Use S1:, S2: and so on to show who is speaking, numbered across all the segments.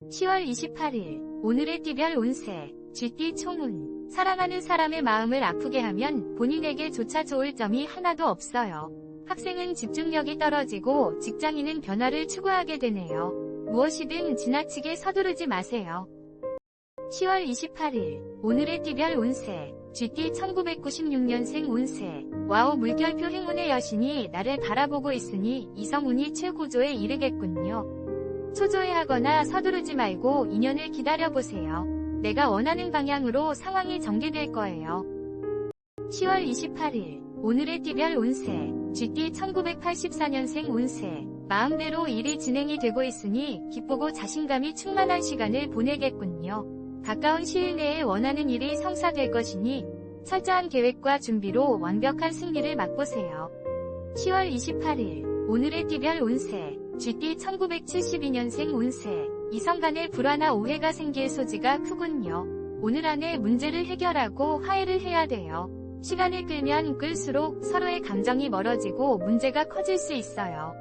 S1: 10월 28일 오늘의 띠별 운세 쥐띠 총운. 사랑하는 사람의 마음을 아프게 하면 본인에게조차 좋을 점이 하나도 없어요. 학생은 집중력이 떨어지고 직장인은 변화를 추구하게 되네요. 무엇이든 지나치게 서두르지 마세요. 10월 28일 오늘의 띠별 운세 쥐띠 1996년생 운세. 와우, 물결표 행운의 여신이 나를 바라보고 있으니 이성운이 최고조에 이르겠군요. 초조해하거나 서두르지 말고 인연을 기다려보세요. 내가 원하는 방향으로 상황이 전개될 거예요. 10월 28일 오늘의 띠별 운세 쥐띠 1984년생 운세. 마음대로 일이 진행이 되고 있으니 기쁘고 자신감이 충만한 시간을 보내겠군요. 가까운 시일 내에 원하는 일이 성사될 것이니 철저한 계획과 준비로 완벽한 승리를 맛보세요. 10월 28일 오늘의 띠별 운세 쥐띠 1972년생 운세. 이성 간의 불화나 오해가 생길 소지가 크군요. 오늘 안에 문제를 해결하고 화해를 해야 돼요. 시간을 끌면 끌수록 서로의 감정이 멀어지고 문제가 커질 수 있어요.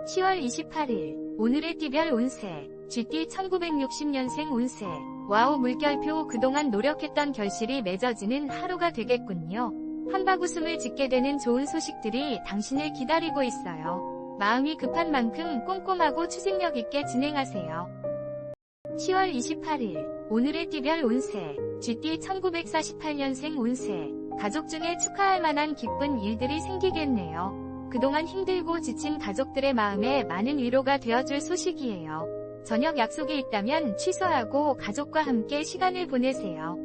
S1: 10월 28일 오늘의 띠별 운세 쥐띠 1960년생 운세. 와우, 물결표 그동안 노력했던 결실이 맺어지는 하루가 되겠군요. 한바구음을 짓게 되는 좋은 소식들이 당신을 기다리고 있어요. 마음이 급한 만큼 꼼꼼하고 추진력 있게 진행하세요. 10월 28일 오늘의 띠별 운세 쥐띠 1948년생 운세. 가족 중에 축하할 만한 기쁜 일들이 생기겠네요. 그동안 힘들고 지친 가족들의 마음에 많은 위로가 되어줄 소식이에요. 저녁 약속이 있다면 취소하고 가족과 함께 시간을 보내세요.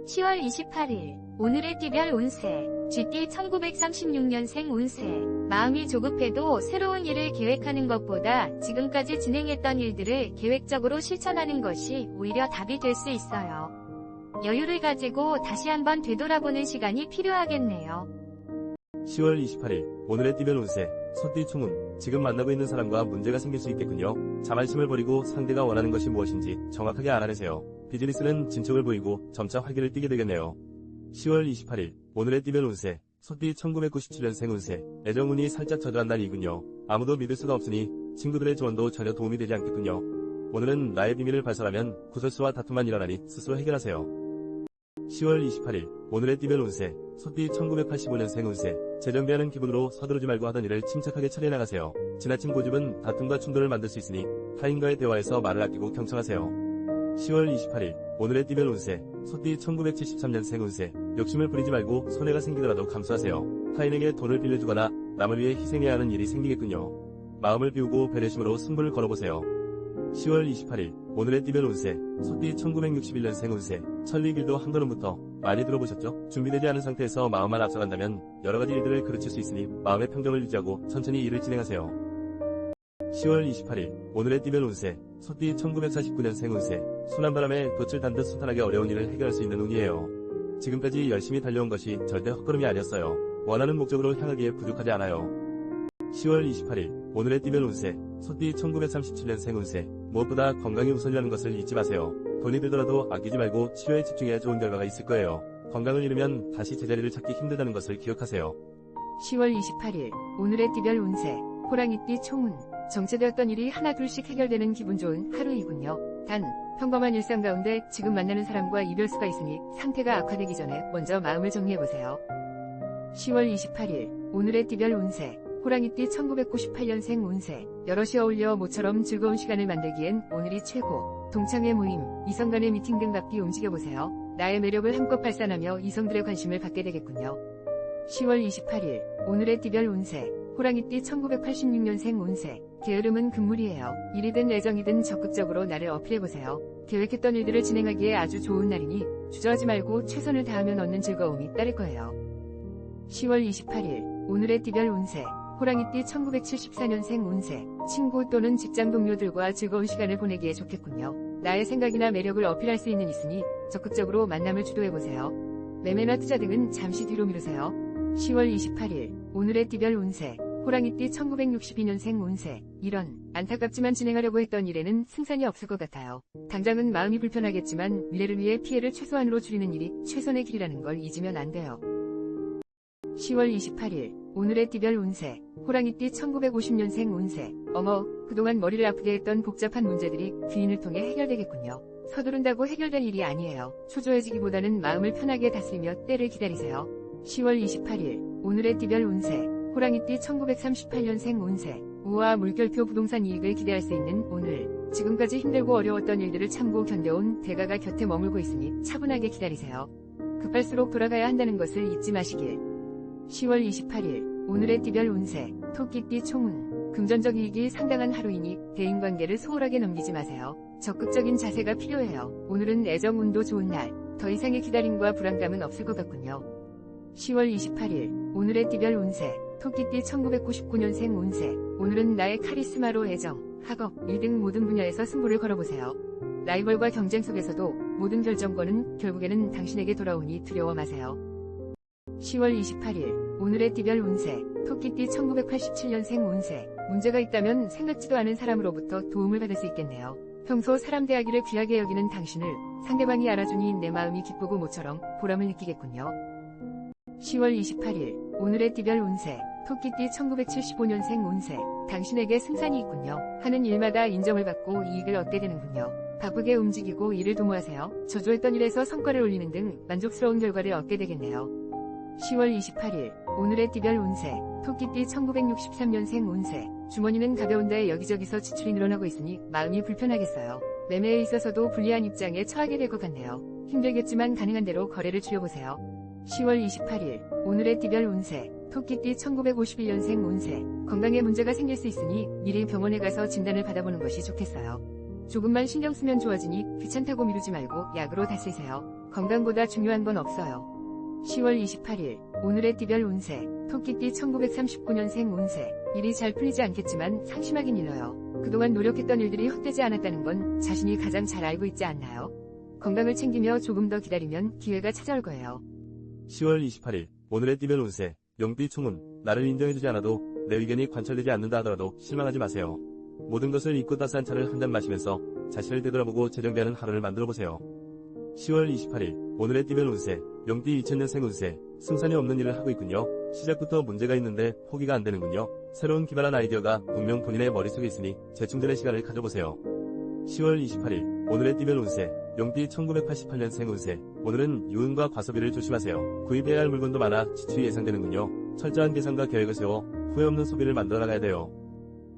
S1: 10월 28일 오늘의 띠별 운세 쥐띠 1936년생 운세. 마음이 조급해도 새로운 일을 계획하는 것보다 지금까지 진행했던 일들을 계획적으로 실천하는 것이 오히려 답이 될 수 있어요. 여유를 가지고 다시 한번 되돌아보는 시간이 필요하겠네요.
S2: 10월 28일 오늘의 띠별 운세 소띠 총운. 지금 만나고 있는 사람과 문제가 생길 수 있겠군요. 자만심을 버리고 상대가 원하는 것이 무엇인지 정확하게 알아내세요. 비즈니스는 진척을 보이고 점차 활기를 띠게 되겠네요. 10월 28일 오늘의 띠별 운세 소띠 1997년생 운세. 애정운이 살짝 저조한 날이군요. 아무도 믿을 수가 없으니 친구들의 조언도 전혀 도움이 되지 않겠군요. 오늘은 나의 비밀을 발설하면 구설수와 다툼만 일어나니 스스로 해결하세요. 10월 28일 오늘의 띠별 운세 소띠 1985년생 운세. 재정비하는 기분으로 서두르지 말고 하던 일을 침착하게 처리해나가세요. 지나친 고집은 다툼과 충돌을 만들 수 있으니 타인과의 대화에서 말을 아끼고 경청하세요. 10월 28일 오늘의 띠별 운세 소띠 1973년생 운세. 욕심을 부리지 말고 손해가 생기더라도 감수하세요. 타인에게 돈을 빌려주거나 남을 위해 희생해야 하는 일이 생기겠군요. 마음을 비우고 배려심으로 승부를 걸어보세요. 10월 28일 오늘의 띠별 운세 소띠 1961년생 운세. 천리길도 한 걸음부터. 많이 들어보셨죠? 준비되지 않은 상태에서 마음만 앞서간다면 여러가지 일들을 그르칠 수 있으니 마음의 평정을 유지하고 천천히 일을 진행하세요. 10월 28일 오늘의 띠별 운세 소띠 1949년생 운세. 순한 바람에 돛을 단 듯 순탄하게 어려운 일을 해결할 수 있는 운이에요. 지금까지 열심히 달려온 것이 절대 헛걸음이 아니었어요. 원하는 목적으로 향하기에 부족하지 않아요. 10월 28일 오늘의 띠별 운세 소띠 1937년생 운세. 무엇보다 건강이 우선이라는 것을 잊지 마세요. 돈이 들더라도 아끼지 말고 치료에 집중해야 좋은 결과가 있을 거예요. 건강을 잃으면 다시 제자리를 찾기 힘들다는 것을 기억하세요.
S3: 10월 28일 오늘의 띠별 운세 호랑이띠 총운. 정체되었던 일이 하나둘씩 해결되는 기분 좋은 하루이군요. 단 평범한 일상 가운데 지금 만나는 사람과 이별수가 있으니 상태가 악화되기 전에 먼저 마음을 정리해보세요. 10월 28일 오늘의 띠별 운세 호랑이띠 1998년생 운세. 여럿이 어울려 모처럼 즐거운 시간을 만들기엔 오늘이 최고. 동창회 모임, 이성 간의 미팅 등 바삐 움직여보세요. 나의 매력을 한껏 발산하며 이성들의 관심을 받게 되겠군요. 10월 28일 오늘의 띠별 운세 호랑이띠 1986년생 운세. 게으름은 금물이에요. 일이든 애정이든 적극적으로 나를 어필해보세요. 계획했던 일들을 진행하기에 아주 좋은 날이니 주저하지 말고 최선을 다하면 얻는 즐거움이 따를 거예요. 10월 28일 오늘의 띠별 운세 호랑이띠 1974년생 운세. 친구 또는 직장 동료들과 즐거운 시간을 보내기에 좋겠군요. 나의 생각이나 매력을 어필할 수 있는 있으니 적극적으로 만남을 주도해보세요. 매매나 투자 등은 잠시 뒤로 미루세요. 10월 28일 오늘의 띠별 운세 호랑이띠 1962년생 운세. 이런 안타깝지만 진행하려고 했던 일에는 승산이 없을 것 같아요. 당장은 마음이 불편하겠지만 미래를 위해 피해를 최소한으로 줄이는 일이 최선의 길이라는 걸 잊으면 안 돼요. 10월 28일 오늘의 띠별 운세, 호랑이띠 1950년생 운세. 어머, 그동안 머리를 아프게 했던 복잡한 문제들이 귀인을 통해 해결되겠군요. 서두른다고 해결될 일이 아니에요. 초조해지기보다는 마음을 편하게 다스리며 때를 기다리세요. 10월 28일, 오늘의 띠별 운세, 호랑이띠 1938년생 운세. 우와, 물결표 부동산 이익을 기대할 수 있는 오늘. 지금까지 힘들고 어려웠던 일들을 참고 견뎌온 대가가 곁에 머물고 있으니 차분하게 기다리세요. 급할수록 돌아가야 한다는 것을 잊지 마시길. 10월 28일, 오늘의 띠별 운세, 토끼띠 총운. 금전적 이익이 상당한 하루이니 대인관계를 소홀하게 넘기지 마세요. 적극적인 자세가 필요해요. 오늘은 애정운도 좋은 날. 더 이상의 기다림과 불안감은 없을 것 같군요. 10월 28일, 오늘의 띠별 운세, 토끼띠 1999년생 운세. 오늘은 나의 카리스마로 애정, 학업, 일 등 모든 분야에서 승부를 걸어보세요. 라이벌과 경쟁 속에서도 모든 결정권은 결국에는 당신에게 돌아오니 두려워 마세요. 10월 28일, 오늘의 띠별 운세, 토끼띠 1987년생 운세. 문제가 있다면 생각지도 않은 사람으로부터 도움을 받을 수 있겠네요. 평소 사람 대하기를 귀하게 여기는 당신을 상대방이 알아주니 내 마음이 기쁘고 모처럼 보람을 느끼겠군요. 10월 28일, 오늘의 띠별 운세, 토끼띠 1975년생 운세. 당신에게 승산이 있군요. 하는 일마다 인정을 받고 이익을 얻게 되는군요. 바쁘게 움직이고 일을 도모하세요. 저조했던 일에서 성과를 올리는 등 만족스러운 결과를 얻게 되겠네요. 10월 28일, 오늘의 띠별 운세, 토끼띠 1963년생 운세. 주머니는 가벼운데 여기저기서 지출이 늘어나고 있으니 마음이 불편하겠어요. 매매에 있어서도 불리한 입장에 처하게 될 것 같네요. 힘들겠지만 가능한 대로 거래를 줄여보세요. 10월 28일, 오늘의 띠별 운세, 토끼띠 1951년생 운세. 건강에 문제가 생길 수 있으니 미리 병원에 가서 진단을 받아보는 것이 좋겠어요. 조금만 신경 쓰면 좋아지니 귀찮다고 미루지 말고 약으로 다스리세요. 건강보다 중요한 건 없어요. 10월 28일, 오늘의 띠별 운세, 토끼띠 1939년생 운세. 일이 잘 풀리지 않겠지만 상심하긴 일러요. 그동안 노력했던 일들이 헛되지 않았다는 건 자신이 가장 잘 알고 있지 않나요? 건강을 챙기며 조금 더 기다리면 기회가 찾아올 거예요.
S2: 10월 28일, 오늘의 띠별 운세, 용띠 총운. 나를 인정해주지 않아도 내 의견이 관철되지 않는다 하더라도 실망하지 마세요. 모든 것을 잊고 따스한 차를 한 잔 마시면서 자신을 되돌아보고 재정비하는 하루를 만들어보세요. 10월 28일, 오늘의 띠별 운세, 용띠 2000년생 운세. 승산이 없는 일을 하고 있군요. 시작부터 문제가 있는데 포기가 안 되는군요. 새로운 기발한 아이디어가 분명 본인의 머릿속에 있으니 재충전의 시간을 가져보세요. 10월 28일, 오늘의 띠별 운세, 용띠 1988년생 운세. 오늘은 유흥과 과소비를 조심하세요. 구입해야 할 물건도 많아 지출이 예상되는군요. 철저한 계산과 계획을 세워 후회 없는 소비를 만들어 나가야 돼요.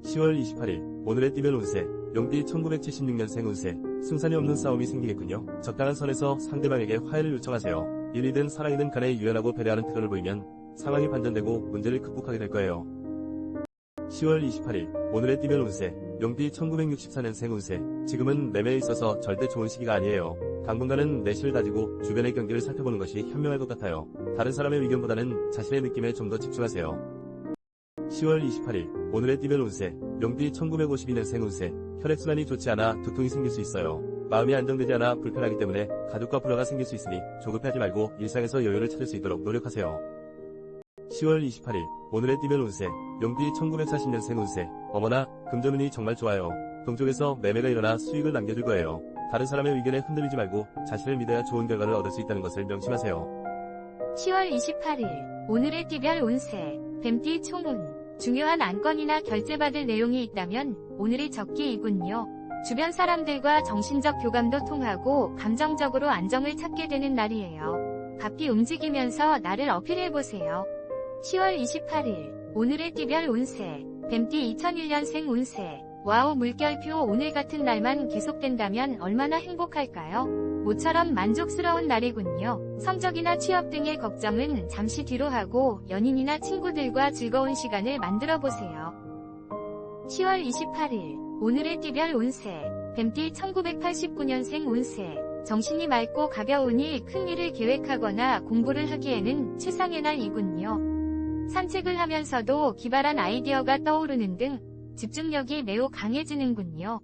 S2: 10월 28일, 오늘의 띠별 운세, 용띠 1976년생 운세. 승산이 없는 싸움이 생기겠군요. 적당한 선에서 상대방에게 화해를 요청하세요. 일이든 사랑이든 간에 유연하고 배려하는 태도를 보이면 상황이 반전되고 문제를 극복하게 될 거예요. 10월 28일, 오늘의 띠별 운세, 용띠 1964년생 운세. 지금은 매매에 있어서 절대 좋은 시기가 아니에요. 당분간은 내실을 다지고 주변의 경기를 살펴보는 것이 현명할 것 같아요. 다른 사람의 의견보다는 자신의 느낌에 좀 더 집중하세요. 10월 28일, 오늘의 띠별 운세, 용띠 1952년생 운세. 혈액순환이 좋지 않아 두통이 생길 수 있어요. 마음이 안정되지 않아 불편하기 때문에 가족과 불화가 생길 수 있으니 조급해하지 말고 일상에서 여유를 찾을 수 있도록 노력하세요. 10월 28일, 오늘의 띠별 운세, 용띠 1940년생 운세. 어머나, 금전운이 정말 좋아요. 동쪽에서 매매가 일어나 수익을 남겨줄 거예요. 다른 사람의 의견에 흔들리지 말고 자신을 믿어야 좋은 결과를 얻을 수 있다는 것을 명심하세요.
S1: 10월 28일, 오늘의 띠별 운세, 뱀띠 총운. 중요한 안건이나 결제받을 내용이 있다면 오늘이 적기이군요. 주변 사람들과 정신적 교감도 통하고 감정적으로 안정을 찾게 되는 날이에요. 바삐 움직이면서 나를 어필해보세요. 10월 28일, 오늘의 띠별 운세, 뱀띠 2001년생 운세. 와우, 물결표. 오늘 같은 날만 계속된다면 얼마나 행복할까요? 모처럼 만족스러운 날이군요. 성적이나 취업 등의 걱정은 잠시 뒤로 하고 연인이나 친구들과 즐거운 시간을 만들어보세요. 10월 28일, 오늘의 띠별 운세, 뱀띠 1989년생 운세. 정신이 맑고 가벼우니 큰 일을 계획하거나 공부를 하기에는 최상의 날이군요. 산책을 하면서도 기발한 아이디어가 떠오르는 등 집중력이 매우 강해지는군요.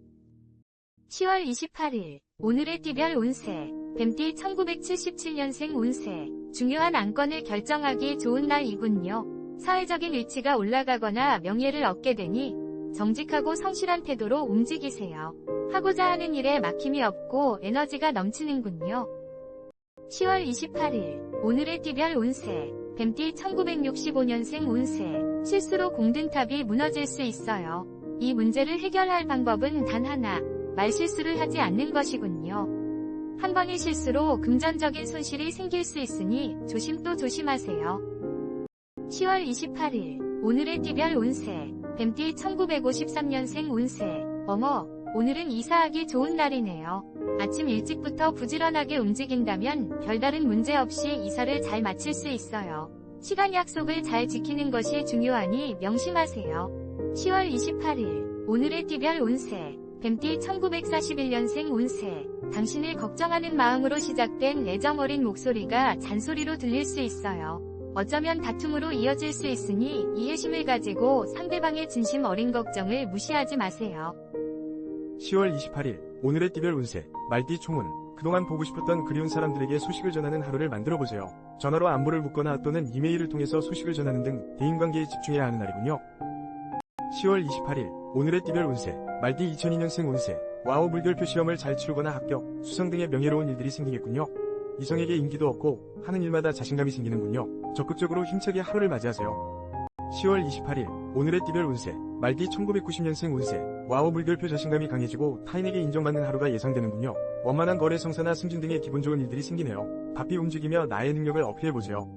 S1: 10월 28일, 오늘의 띠별 운세, 뱀띠 1977년생 운세. 중요한 안건을 결정하기 좋은 날이군요. 사회적인 위치가 올라가거나 명예를 얻게 되니 정직하고 성실한 태도로 움직이세요. 하고자 하는 일에 막힘이 없고 에너지가 넘치는군요. 10월 28일, 오늘의 띠별 운세, 뱀띠 1965년생 운세, 실수로 공든탑이 무너질 수 있어요. 이 문제를 해결할 방법은 단 하나, 말실수를 하지 않는 것이군요. 한 번의 실수로 금전적인 손실이 생길 수 있으니 조심 또 조심하세요. 10월 28일, 오늘의 띠별 운세, 뱀띠 1953년생 운세, 오늘은 이사하기 좋은 날이네요. 아침 일찍부터 부지런하게 움직인다면 별다른 문제 없이 이사를 잘 마칠 수 있어요. 시간 약속을 잘 지키는 것이 중요하니 명심하세요. 10월 28일, 오늘의 띠별 운세, 뱀띠 1941년생 운세, 당신을 걱정하는 마음으로 시작된 애정 어린 목소리가 잔소리로 들릴 수 있어요. 어쩌면 다툼으로 이어질 수 있으니 이해심을 가지고 상대방의 진심 어린 걱정을 무시하지 마세요.
S4: 10월 28일, 오늘의 띠별 운세, 말띠 총운. 그동안 보고 싶었던 그리운 사람들에게 소식을 전하는 하루를 만들어보세요. 전화로 안부를 묻거나 또는 이메일을 통해서 소식을 전하는 등 대인관계에 집중해야 하는 날이군요. 10월 28일, 오늘의 띠별 운세, 말띠 2002년생 운세. 와우 물결표 시험을 잘 치르거나 합격, 수상 등의 명예로운 일들이 생기겠군요. 이성에게 인기도 얻고 하는 일마다 자신감이 생기는군요. 적극적으로 힘차게 하루를 맞이하세요. 10월 28일, 오늘의 띠별 운세, 말띠 1990년생 운세. 와우 물결표 자신감이 강해지고 타인에게 인정받는 하루가 예상되는군요. 원만한 거래 성사나 승진 등의 기분 좋은 일들이 생기네요. 바삐 움직이며 나의 능력을 어필해보세요.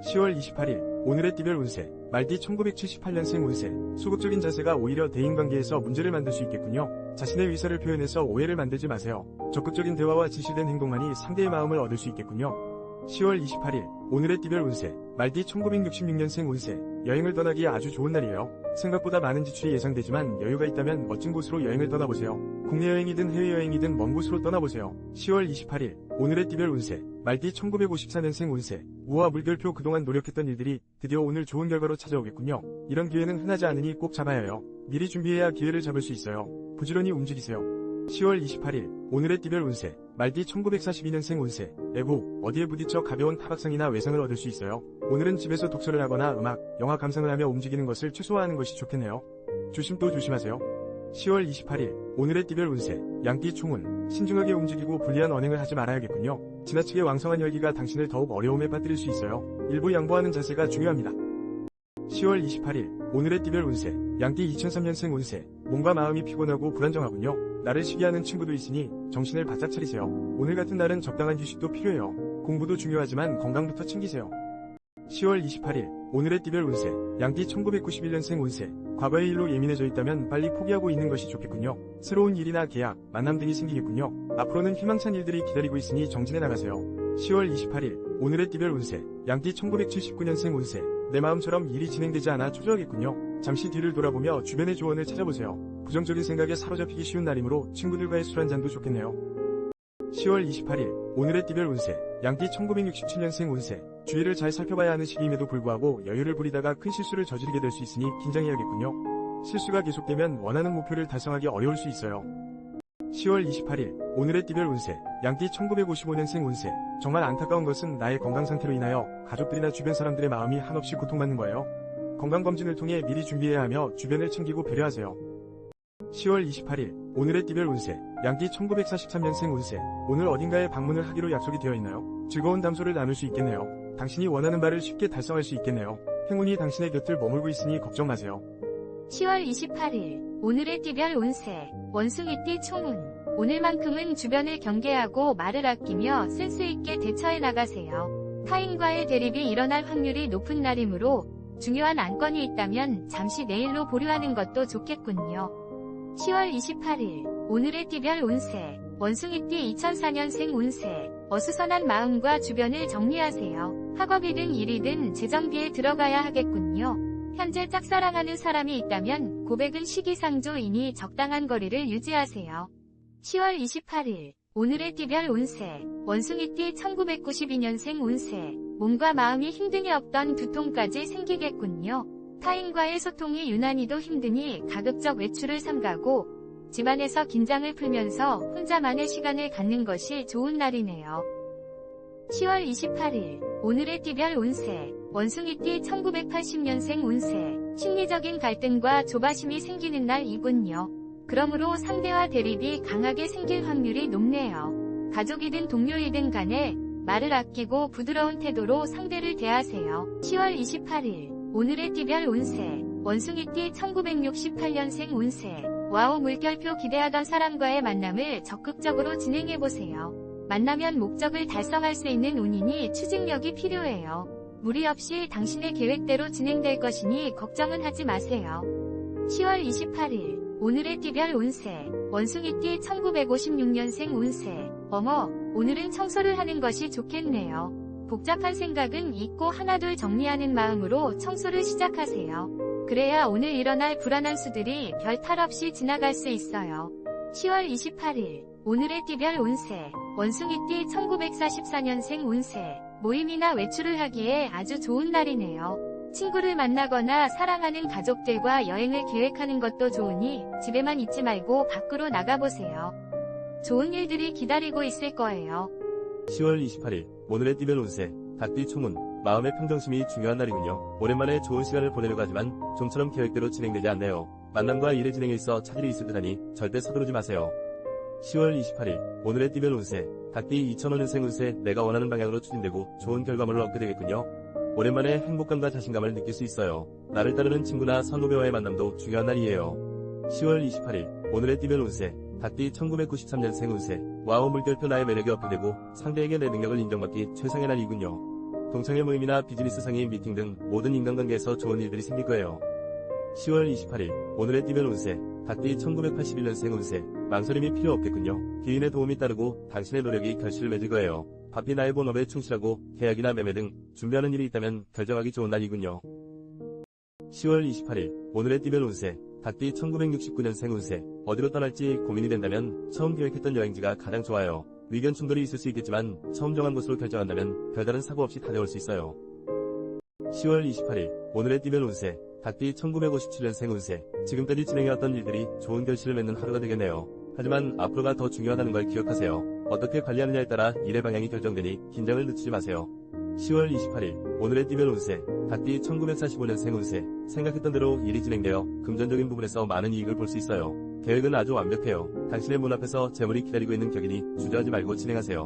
S4: 10월 28일, 오늘의 띠별 운세, 말띠 1978년생 운세. 소극적인 자세가 오히려 대인관계에서 문제를 만들 수 있겠군요. 자신의 의사를 표현해서 오해를 만들지 마세요. 적극적인 대화와 지시된 행동만이 상대의 마음을 얻을 수 있겠군요. 10월 28일, 오늘의 띠별 운세, 말띠 1966년생 운세. 여행을 떠나기에 아주 좋은 날이에요. 생각보다 많은 지출이 예상되지만 여유가 있다면 멋진 곳으로 여행을 떠나보세요. 국내 여행이든 해외여행이든 먼 곳으로 떠나보세요. 10월 28일, 오늘의 띠별 운세, 말띠 1954년생 운세. 우와 물결표 그동안 노력했던 일들이 드디어 오늘 좋은 결과로 찾아오겠군요. 이런 기회는 흔하지 않으니 꼭 잡아야 해요. 미리 준비해야 기회를 잡을 수 있어요. 부지런히 움직이세요. 10월 28일, 오늘의 띠별 운세, 말띠 1942년생 운세. 어디에 부딪혀 가벼운 타박상이나 외상을 얻을 수 있어요. 오늘은 집에서 독서를 하거나 음악, 영화 감상을 하며 움직이는 것을 최소화하는 것이 좋겠네요. 조심 또 조심하세요. 10월 28일, 오늘의 띠별 운세, 양띠 총운. 신중하게 움직이고 불리한 언행을 하지 말아야겠군요. 지나치게 왕성한 열기가 당신을 더욱 어려움에 빠뜨릴 수 있어요. 일부 양보하는 자세가 중요합니다. 10월 28일, 오늘의 띠별 운세, 양띠 2003년생 운세. 몸과 마음이 피곤하고 불안정하군요. 나를 시기하는 친구도 있으니 정신을 바짝 차리세요. 오늘 같은 날은 적당한 휴식도 필요해요. 공부도 중요하지만 건강부터 챙기세요. 10월 28일, 오늘의 띠별 운세, 양띠 1991년생 운세. 과거의 일로 예민해져 있다면 빨리 포기하고 있는 것이 좋겠군요. 새로운 일이나 계약, 만남 등이 생기겠군요. 앞으로는 희망찬 일들이 기다리고 있으니 정진해 나가세요. 10월 28일, 오늘의 띠별 운세, 양띠 1979년생 운세. 내 마음처럼 일이 진행되지 않아 초조하겠군요. 잠시 뒤를 돌아보며 주변의 조언을 찾아보세요. 부정적인 생각에 사로잡히기 쉬운 날이므로 친구들과의 술 한잔도 좋겠네요. 10월 28일, 오늘의 띠별 운세, 양띠 1967년생 운세. 주위를 잘 살펴봐야 하는 시기임에도 불구하고 여유를 부리다가 큰 실수를 저지르게 될 수 있으니 긴장해야겠군요. 실수가 계속되면 원하는 목표를 달성하기 어려울 수 있어요. 10월 28일, 오늘의 띠별 운세, 양띠 1955년생 운세. 정말 안타까운 것은 나의 건강 상태로 인하여 가족들이나 주변 사람들의 마음이 한없이 고통받는 거예요. 건강검진을 통해 미리 준비해야 하며 주변을 챙기고 배려하세요. 10월 28일, 오늘의 띠별 운세, 양띠 1943년생 운세. 오늘 어딘가에 방문을 하기로 약속이 되어 있나요? 즐거운 담소를 나눌 수 있겠네요. 당신이 원하는 바를 쉽게 달성할 수 있겠네요. 행운이 당신의 곁을 머물고 있으니 걱정 마세요.
S1: 10월 28일, 오늘의 띠별 운세, 원숭이띠 총운. 오늘만큼은 주변을 경계하고 말을 아끼며 센스 있게 대처해 나가세요. 타인과의 대립이 일어날 확률이 높은 날이므로 중요한 안건이 있다면 잠시 내일로 보류하는 것도 좋겠군요. 10월 28일, 오늘의 띠별 운세, 원숭이띠 2004년생 운세. 어수선한 마음과 주변을 정리하세요. 학업이든 일이든 재정비에 들어가야 하겠군요. 현재 짝사랑하는 사람이 있다면 고백은 시기상조이니 적당한 거리를 유지하세요. 10월 28일, 오늘의 띠별 운세, 원숭이띠 1992년생 운세. 몸과 마음이 힘듦이 없던 두통까지 생기겠군요. 타인과의 소통이 유난히도 힘드니 가급적 외출을 삼가고 집안에서 긴장을 풀면서 혼자만의 시간을 갖는 것이 좋은 날이네요. 10월 28일, 오늘의 띠별 운세, 원숭이띠 1980년생 운세. 심리적인 갈등과 조바심이 생기는 날이군요. 그러므로 상대와 대립이 강하게 생길 확률이 높네요. 가족이든 동료이든 간에 말을 아끼고 부드러운 태도로 상대를 대하세요. 10월 28일 오늘의 띠별 운세 원숭이띠 1968년생 운세 와우 물결표 기대하던 사람과의 만남을 적극적으로 진행해보세요. 만나면 목적을 달성할 수 있는 운이니 추진력이 필요해요. 무리 없이 당신의 계획대로 진행될 것이니 걱정은 하지 마세요. 10월 28일 오늘의 띠별 운세 원숭이띠 1956년생 운세 어머 오늘은 청소를 하는 것이 좋겠네요. 복잡한 생각은 잊고 하나둘 정리하는 마음으로 청소를 시작하세요. 그래야 오늘 일어날 불안한 수들이 별 탈 없이 지나갈 수 있어요. 10월 28일 오늘의 띠별 운세 원숭이띠 1944년생 운세 모임이나 외출을 하기에 아주 좋은 날이네요. 친구를 만나거나 사랑하는 가족들과 여행을 계획하는 것도 좋으니 집에만 있지 말고 밖으로 나가보세요. 좋은 일들이 기다리고 있을 거예요.
S2: 10월 28일 오늘의 띠별 운세 닭띠 총운 마음의 평정심이 중요한 날이군요. 오랜만에 좋은 시간을 보내려고 하지만 좀처럼 계획대로 진행되지 않네요. 만남과 일의 진행에 있어 차질이 있을 듯하니 절대 서두르지 마세요. 10월 28일 오늘의 띠별 운세 닭띠 2005년생 운세 내가 원하는 방향으로 추진되고 좋은 결과물을 얻게 되겠군요. 오랜만에 행복감과 자신감을 느낄 수 있어요. 나를 따르는 친구나 선후배와의 만남도 중요한 날이에요. 10월 28일 오늘의 띠별 운세 닭띠 1993년생 운세 와우 물결표 나의 매력이 어필되고 상대에게 내 능력을 인정받기 최상의 날이군요. 동창회 모임이나 비즈니스 상의 미팅 등 모든 인간관계에서 좋은 일들이 생길 거예요. 10월 28일 오늘의 띠별 운세 닭띠 1981년생 운세 망설임이 필요 없겠군요. 기인의 도움이 따르고 당신의 노력이 결실을 맺을 거예요. 바삐 나의 본업에 충실하고 계약이나 매매 등 준비하는 일이 있다면 결정하기 좋은 날이군요. 10월 28일 오늘의 띠별 운세 닭띠 1969년생 운세 어디로 떠날지 고민이 된다면 처음 계획했던 여행지가 가장 좋아요. 의견 충돌이 있을 수 있겠지만 처음 정한 곳으로 결정한다면 별다른 사고 없이 다녀올 수 있어요. 10월 28일 오늘의 띠별 운세 닭띠 1957년생 운세 지금까지 진행해왔던 일들이 좋은 결실을 맺는 하루가 되겠네요. 하지만 앞으로가 더 중요하다는 걸 기억하세요. 어떻게 관리하느냐에 따라 일의 방향이 결정되니 긴장을 늦추지 마세요. 10월 28일 오늘의 띠별 운세 닭띠 1945년생 운세 생각했던 대로 일이 진행되어 금전적인 부분에서 많은 이익을 볼 수 있어요. 계획은 아주 완벽해요. 당신의 문 앞에서 재물이 기다리고 있는 격이니 주저하지 말고 진행하세요.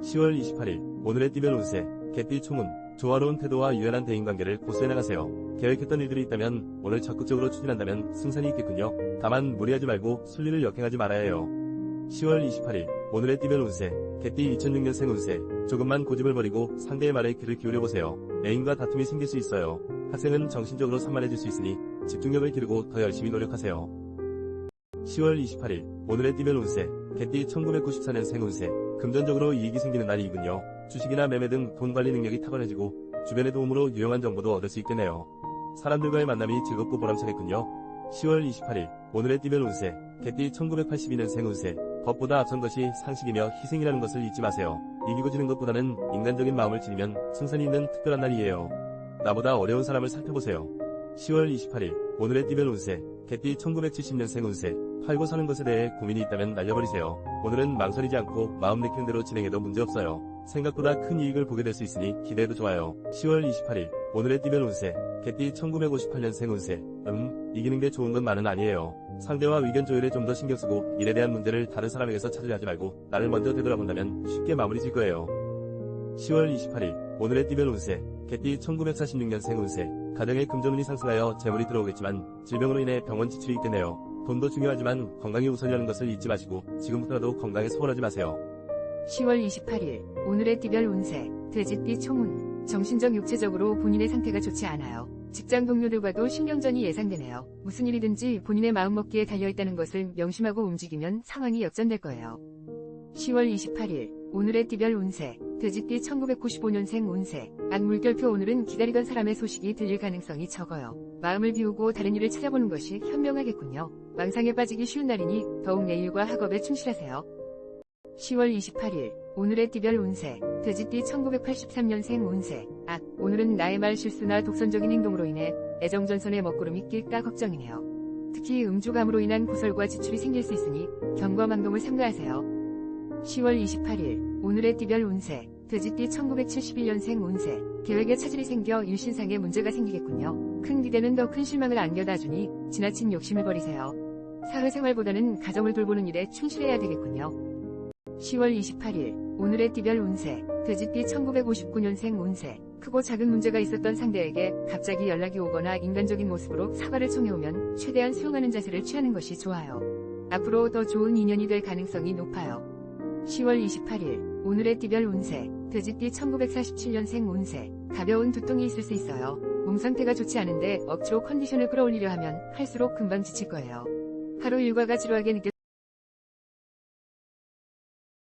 S2: 10월 28일 오늘의 띠별 운세 개띠 총운 조화로운 태도와 유연한 대인관계를 고수해 나가세요. 계획했던 일들이 있다면 오늘 적극적으로 추진한다면 승산이 있겠군요. 다만 무리하지 말고 순리를 역행하지 말아야 해요. 10월 28일 오늘의 띠별 운세 개띠 2006년생 운세 조금만 고집을 버리고 상대의 말에 귀를 기울여보세요. 애인과 다툼이 생길 수 있어요. 학생은 정신적으로 산만해질 수 있으니 집중력을 기르고 더 열심히 노력하세요. 10월 28일 오늘의 띠별 운세 개띠 1994년생 운세 금전적으로 이익이 생기는 날이군요. 주식이나 매매 등 돈 관리 능력이 탁월해지고 주변의 도움으로 유용한 정보도 얻을 수 있겠네요. 사람들과의 만남이 즐겁고 보람차겠군요. 10월 28일 오늘의 띠별 운세 개띠 1982년생 운세 법보다 앞선 것이 상식이며 희생이라는 것을 잊지 마세요. 이기고 지는 것보다는 인간적인 마음을 지니면 승산이 있는 특별한 날이에요. 나보다 어려운 사람을 살펴보세요. 10월 28일 오늘의 띠별 운세 개띠 1970년생 운세 팔고 사는 것에 대해 고민이 있다면 날려버리세요. 오늘은 망설이지 않고 마음 내키는 대로 진행해도 문제없어요. 생각보다 큰 이익을 보게 될 수 있으니 기대해도 좋아요. 10월 28일 오늘의 띠별 운세 개띠 1958년생 운세 이기는 게 좋은 건 말은 아니에요. 상대와 의견 조율에 좀 더 신경쓰고 일에 대한 문제를 다른 사람에게서 찾으려 하지 말고 나를 먼저 되돌아본다면 쉽게 마무리 질 거예요. 10월 28일 오늘의 띠별 운세 개띠 1946년생 운세 가정의 금전운이 상승하여 재물이 들어오겠지만 질병으로 인해 병원 지출이 있겠네요. 돈도 중요하지만 건강이 우선이라는 것을 잊지 마시고 지금부터라도 건강에 소홀하지 마세요.
S3: 10월 28일 오늘의 띠별 운세 돼지띠 총운 정신적 육체적으로 본인의 상태가 좋지 않아요. 직장 동료들과도 신경전이 예상되네요. 무슨 일이든지 본인의 마음먹기에 달려있다는 것을 명심하고 움직이면 상황이 역전될 거예요. 10월 28일 오늘의 띠별 운세 돼지띠 1995년생 운세 악물결표 오늘은 기다리던 사람의 소식이 들릴 가능성이 적어요. 마음을 비우고 다른 일을 찾아보는 것이 현명하겠군요. 망상에 빠지기 쉬운 날이니 더욱 내 일과 학업에 충실하세요. 10월 28일 오늘의 띠별 운세 돼지띠 1983년생 운세 오늘은 나의 말 실수나 독선적인 행동으로 인해 애정전선의 먹구름이 낄까 걱정이네요. 특히 음주감으로 인한 고설과 지출이 생길 수 있으니 경거망동을 삼가하세요. 10월 28일 오늘의 띠별 운세 돼지띠 1971년생 운세 계획에 차질이 생겨 일신상에 문제가 생기겠군요. 큰 기대는 더 큰 실망을 안겨다 주니 지나친 욕심을 버리세요. 사회생활보다는 가정을 돌보는 일에 충실해야 되겠군요. 10월 28일 오늘의 띠별 운세 돼지띠 1959년생 운세 크고 작은 문제가 있었던 상대에게 갑자기 연락이 오거나 인간적인 모습으로 사과를 청해오면 최대한 수용하는 자세를 취하는 것이 좋아요. 앞으로 더 좋은 인연이 될 가능성이 높아요. 10월 28일 오늘의 띠별 운세 돼지띠 1947년생 운세 가벼운 두통이 있을 수 있어요. 몸 상태가 좋지 않은데 억지로 컨디션을 끌어올리려 하면 할수록 금방 지칠 거예요. 하루 일과가 지루하게 느껴질